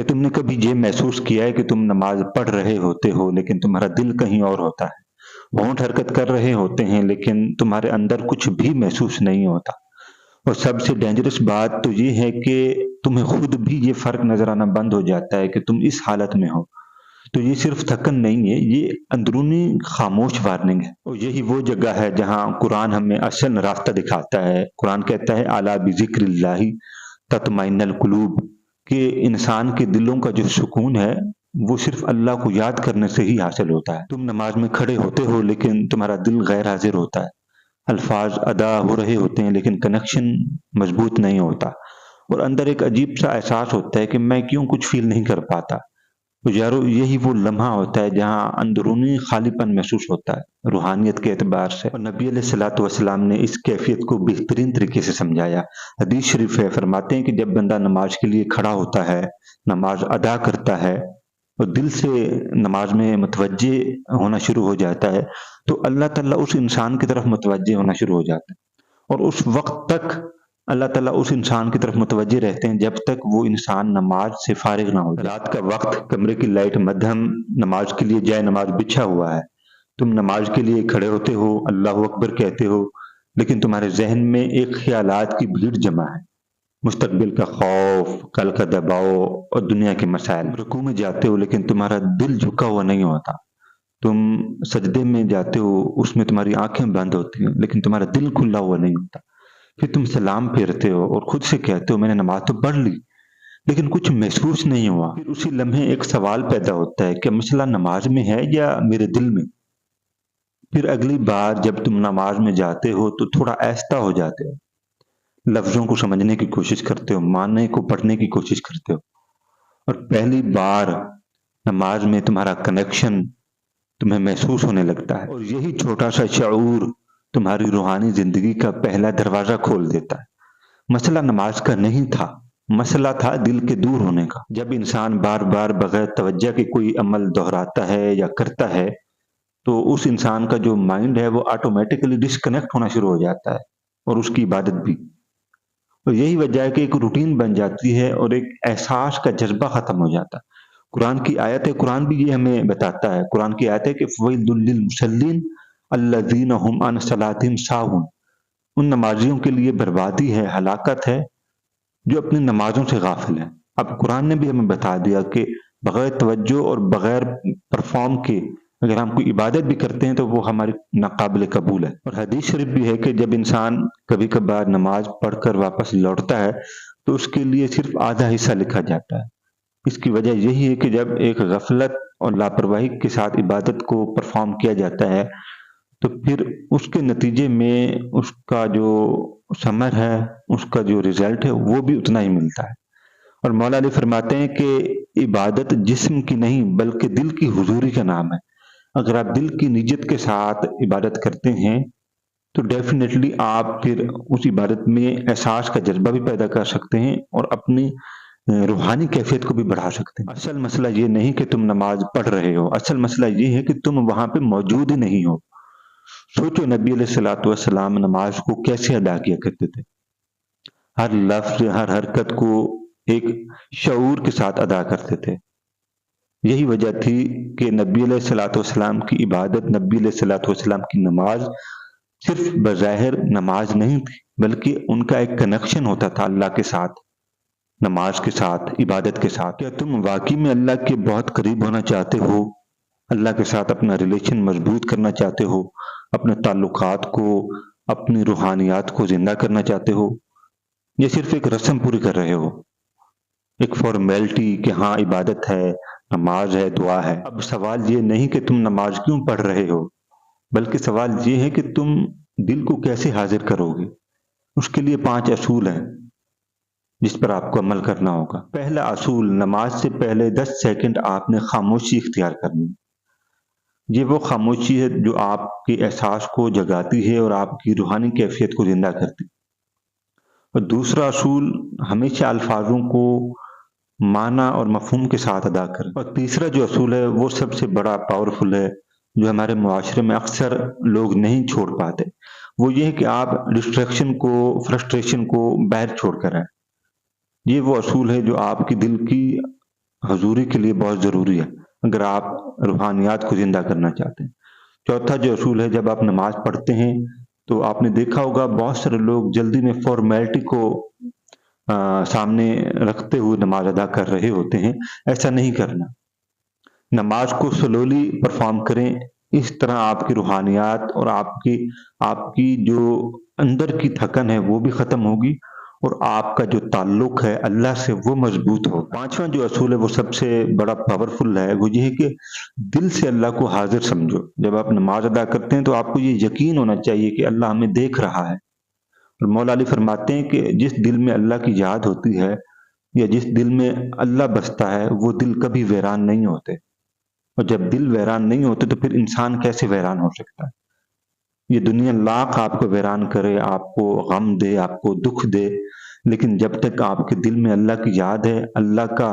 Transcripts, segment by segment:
क्या तुमने कभी ये महसूस किया है कि तुम नमाज पढ़ रहे होते हो लेकिन तुम्हारा दिल कहीं और होता है? होंठ हरकत कर रहे होते हैं लेकिन तुम्हारे अंदर कुछ भी महसूस नहीं होता। और सबसे डेंजरस बात तो ये है कि तुम्हें खुद भी ये फ़र्क नज़र आना बंद हो जाता है कि तुम इस हालत में हो। तो ये सिर्फ़ थकन नहीं है, ये अंदरूनी खामोश वार्निंग है। और यही वो जगह है जहाँ कुरान हमें असल रास्ता दिखाता है। कुरान कहता है अला बिज़िक्रिल्लाहि तत्मइन्नुल कुलूब, कि इंसान के दिलों का जो सुकून है वो सिर्फ अल्लाह को याद करने से ही हासिल होता है। तुम नमाज में खड़े होते हो लेकिन तुम्हारा दिल गैर हाजिर होता है। अल्फाज अदा हो रहे होते हैं लेकिन कनेक्शन मजबूत नहीं होता। और अंदर एक अजीब सा एहसास होता है कि मैं क्यों कुछ फील नहीं कर पाता। तो यारो यही वो लम्हा होता है जहाँ अंदरूनी खालीपन महसूस होता है रूहानियत के एतबार से। और नबी अलैहिस्सलातु वस्सलाम ने इस कैफियत को बेहतरीन तरीके से समझाया। हदीस शरीफ है, फरमाते हैं कि जब बंदा नमाज के लिए खड़ा होता है, नमाज अदा करता है और दिल से नमाज में मुतवज्जे होना शुरू हो जाता है, तो अल्लाह ताला उस इंसान की तरफ मुतवज्जे होना शुरू हो जाता है। और उस वक़्त तक अल्लाह ताला उस इंसान की तरफ मुतवज्जे रहते हैं जब तक वो इंसान नमाज से फारिग ना हो जाए। रात का वक़्त, कमरे की लाइट मध्यम, नमाज के लिए जाए नमाज बिछा हुआ है। तुम नमाज के लिए खड़े होते हो, अल्लाहू अकबर कहते हो, लेकिन तुम्हारे ज़हन में एक ख़्यालात की भीड़ जमा है। मुस्तकबिल का खौफ, कल का दबाव और दुनिया के मसाइल। रुकू में जाते हो लेकिन तुम्हारा दिल झुका हुआ नहीं होता। तुम सजदे में जाते हो, उसमें तुम्हारी आँखें बंद होती हैं लेकिन तुम्हारा दिल खुला हुआ नहीं होता। फिर तुम सलाम फेरते हो और खुद से कहते हो मैंने नमाज तो पढ़ ली, लेकिन कुछ महसूस नहीं हुआ। फिर उसी लम्हे एक सवाल पैदा होता है कि मसला नमाज में है या मेरे दिल में। फिर अगली बार जब तुम नमाज में जाते हो तो थोड़ा आहिस्ता हो जाते हो, लफ्ज़ों को समझने की कोशिश करते हो, माने को पढ़ने की कोशिश करते हो। और पहली बार नमाज में तुम्हारा कनेक्शन तुम्हें महसूस होने लगता है। और यही छोटा सा शऊर तुम्हारी रूहानी ज़िंदगी का पहला दरवाज़ा खोल देता है। मसला नमाज का नहीं था, मसला था दिल के दूर होने का। जब इंसान बार-बार बगैर तवज्जो के कोई अमल दोहराता है या करता है, तो उस इंसान का जो माइंड है वो ऑटोमेटिकली डिस्कनेक्ट होना शुरू हो जाता है और उसकी इबादत भी। तो यही वजह है कि एक रूटीन बन जाती है और एक एहसास का जज़्बा ख़त्म हो जाता है। कुरान की आयत है, कुरान भी ये हमें बताता है। कुरान की आयत है कि फ़वैलुल लिल मुसल्लीन अल्लज़ीना हुम अन सलातिहिम साहून। उन नमाज़ियों के लिए बर्बादी है, हलाकत है, जो अपनी नमाज़ों से गाफ़िल हैं। अब कुरान ने भी हमें बता दिया कि बग़ैर तवज्जो और बग़ैर परफ़ॉर्म के अगर हम कोई इबादत भी करते हैं तो वो हमारी नाक़ाबिल कबूल है। और हदीस शरीफ भी है कि जब इंसान कभी-कभार नमाज़ पढ़कर वापस लौटता है, तो उसके लिए सिर्फ़ आधा हिस्सा लिखा जाता है। इसकी वजह यही है कि जब एक गफ़लत और लापरवाही के साथ इबादत को परफ़ॉर्म किया जाता है, तो फिर उसके नतीजे में उसका जो समर है, उसका जो रिज़ल्ट है, वो भी उतना ही मिलता है। और मौला अली फरमाते हैं कि इबादत जिस्म की नहीं बल्कि दिल की हुज़ूरी का नाम है। अगर आप दिल की नियत के साथ इबादत करते हैं, तो डेफ़िनेटली आप फिर उस इबादत में एहसास का जज़्बा भी पैदा कर सकते हैं और अपनी रूहानी कैफ़ियत को भी बढ़ा सकते हैं। असल मसला ये नहीं कि तुम नमाज़ पढ़ रहे हो, असल मसला ये है कि तुम वहाँ पे मौजूद ही नहीं हो। सोचो नबी अलैहिस्सलातु वस्सलाम नमाज को कैसे अदा किया करते थे। हर लफ्ज़, हर हरकत को एक शऊर के साथ अदा करते थे। यही वजह थी कि नबी अलैहिस्सलातु वस्सलाम की इबादत, नबी अलैहिस्सलातु वस्सलाम की नमाज सिर्फ़ बज़ाहिर नमाज नहीं थी, बल्कि उनका एक कनेक्शन होता था अल्लाह के साथ, नमाज के साथ, इबादत के साथ। क्या तुम वाक़ई में अल्लाह के बहुत करीब होना चाहते हो? अल्लाह के साथ अपना रिलेशन मज़बूत करना चाहते हो? अपने ताल्लुकात को, अपनी रूहानियत को ज़िंदा करना चाहते हो? या सिर्फ़ एक रस्म पूरी कर रहे हो? एक फ़ॉर्मेलिटी कि हाँ, इबादत है, नमाज है, दुआ है। अब सवाल ये नहीं कि तुम नमाज क्यों पढ़ रहे हो, बल्कि सवाल ये है कि तुम दिल को कैसे हाज़िर करोगे? उसके लिए 5 असूल हैं, जिस पर आपको अमल करना होगा। पहला असूल, नमाज से पहले 10 सेकंड आपने खामोशी इख्तियार करनी है। ये वो खामोशी है जो आपके एहसास को जगाती है और आपकी रूहानी कैफ़ियत को ज़िंदा करती है। और दूसरा असूल, हमेशा अल्फाज़ों को माना और मफ़हूम के साथ अदा करें। और तीसरा जो असूल है वो सबसे बड़ा पावरफुल है, जो हमारे मुआशरे में अक्सर लोग नहीं छोड़ पाते। वो ये है कि आप डिस्ट्रैक्शन को, फ्रस्ट्रेशन को बाहर छोड़ कर आएँ। ये वो असूल है जो आपकी दिल की हुजूरी के लिए बहुत ज़रूरी है, अगर आप रूहानियात को ज़िंदा करना चाहते हैं। चौथा जो असूल है, जब आप नमाज़ पढ़ते हैं, तो आपने देखा होगा बहुत सारे लोग जल्दी में फ़ॉर्मेलिटी को सामने रखते हुए नमाज़ अदा कर रहे होते हैं, ऐसा नहीं करना। नमाज़ को स्लोली परफ़ॉर्म करें, इस तरह आपकी रूहानियात और आपकी आपकी जो अंदर की थकन है वो भी ख़त्म होगी और आपका जो ताल्लुक़ है अल्लाह से वो मज़बूत हो। 5वां जो असूल है वो सबसे बड़ा पावरफुल है, वो ये है कि दिल से अल्लाह को हाज़िर समझो। जब आप नमाज़ अदा करते हैं तो आपको ये यकीन होना चाहिए कि अल्लाह हमें देख रहा है। और मौला अली फरमाते हैं कि जिस दिल में अल्लाह की याद होती है या जिस दिल में अल्लाह बसता है, वो दिल कभी वीरान नहीं होते। और जब दिल वीरान नहीं होते तो फिर इंसान कैसे वीरान हो सकता है? ये दुनिया लाख आपको वीरान करे, आपको गम दे, आपको दुःख दे, लेकिन जब तक आपके दिल में अल्लाह की याद है, अल्लाह का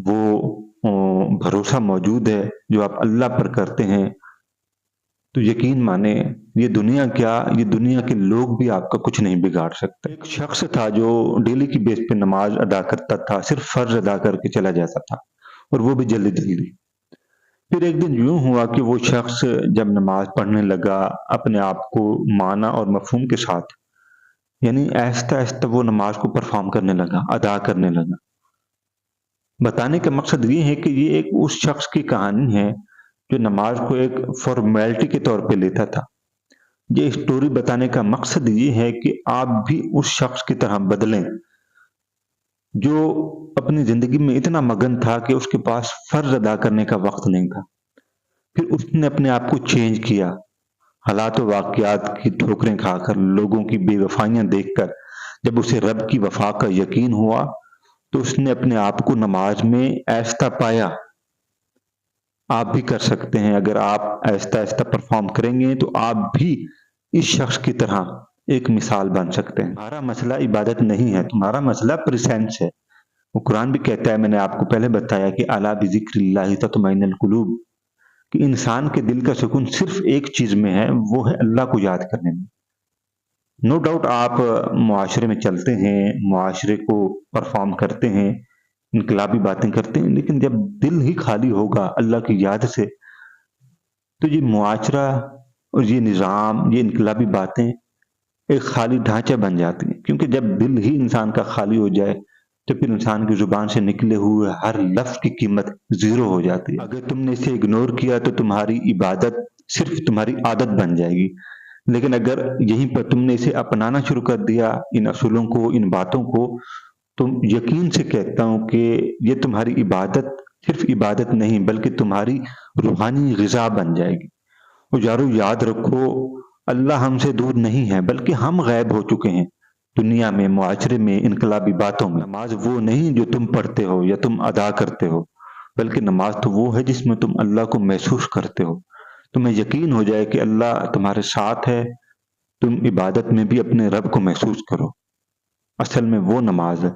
वो भरोसा मौजूद है, जो आप अल्लाह पर करते हैं, तो यकीन माने ये दुनिया क्या, ये दुनिया के लोग भी आपका कुछ नहीं बिगाड़ सकते। एक शख्स था जो डेली की बेस पे नमाज़ अदा करता था, सिर्फ़ फ़र्ज़ अदा करके चला जाता था और वो भी जल्दी-जल्दी। फिर एक दिन यूँ हुआ कि वो शख्स जब नमाज़ पढ़ने लगा, अपने आप को माना और मफ़हूम के साथ, यानी आहिस्ता-आहिस्ता वो नमाज़ को परफ़ॉर्म करने लगा, अदा करने लगा। बताने का मकसद ये है कि ये एक उस शख्स की कहानी है, जो नमाज़ को एक फ़ॉर्मेलिटी के तौर पे लेता था। ये स्टोरी बताने का मकसद ये है कि आप भी उस शख्स की तरह बदलें, जो अपनी ज़िंदगी में इतना मगन था कि उसके पास फ़र्ज़ अदा करने का वक़्त नहीं था। फिर उसने अपने आप को चेंज किया, हालात व वाक़ियात की ठोकरें खाकर, लोगों की बेवफ़ाइयाँ देखकर, जब उसे रब की वफ़ा का यकीन हुआ, तो उसने अपने आप को नमाज़ में ऐसा पाया। आप भी कर सकते हैं, अगर आप आहिस्ता-आहिस्ता परफ़ॉर्म करेंगे, तो आप भी इस शख्स की तरह एक मिसाल बन सकते हैं। तुम्हारा मसला इबादत नहीं है, तुम्हारा मसला प्रेज़ेंस है। वो कुरान भी कहता है, मैंने आपको पहले बताया कि अला बिज़िक्रिल्लाहि तत्मइन्नुल कुलूब, कि इंसान के दिल का सुकून सिर्फ़ एक चीज़ में है, वो है अल्लाह को याद करने में। नो डाउट आप मुआशरे में चलते हैं, मुआशरे को परफ़ॉर्म करते हैं, इनकलाबी बातें करते हैं, लेकिन जब दिल ही खाली होगा अल्लाह की याद से, तो ये मुआशरा और ये निज़ाम, ये इनकलाबी बातें एक खाली ढांचा बन जाती हैं। क्योंकि जब दिल ही इंसान का खाली हो जाए, तो फिर इंसान की ज़ुबान से निकले हुए हर लफ्ज़ की कीमत ज़ीरो हो जाती है। अगर तुमने इसे इग्नोर किया तो तुम्हारी इबादत सिर्फ़ तुम्हारी आदत बन जाएगी। लेकिन अगर यहीं पर तुमने इसे अपनाना शुरू कर दिया, इन असूलों को, इन बातों को, तो यकीन से कहता हूँ कि ये तुम्हारी इबादत सिर्फ़ इबादत नहीं बल्कि तुम्हारी रूहानी ग़िज़ा बन जाएगी। और यारो याद रखो, अल्लाह हमसे दूर नहीं है बल्कि हम गायब हो चुके हैं दुनिया में, मुआशरे में, इनकलाबी बातों में। नमाज़ वो नहीं जो तुम पढ़ते हो या तुम अदा करते हो, बल्कि नमाज़ तो वो है जिसमें तुम अल्लाह को महसूस करते हो। तुम्हें यकीन हो जाए कि अल्लाह तुम्हारे साथ है, तुम इबादत में भी अपने रब को महसूस करो। असल में वो नमाज़ है।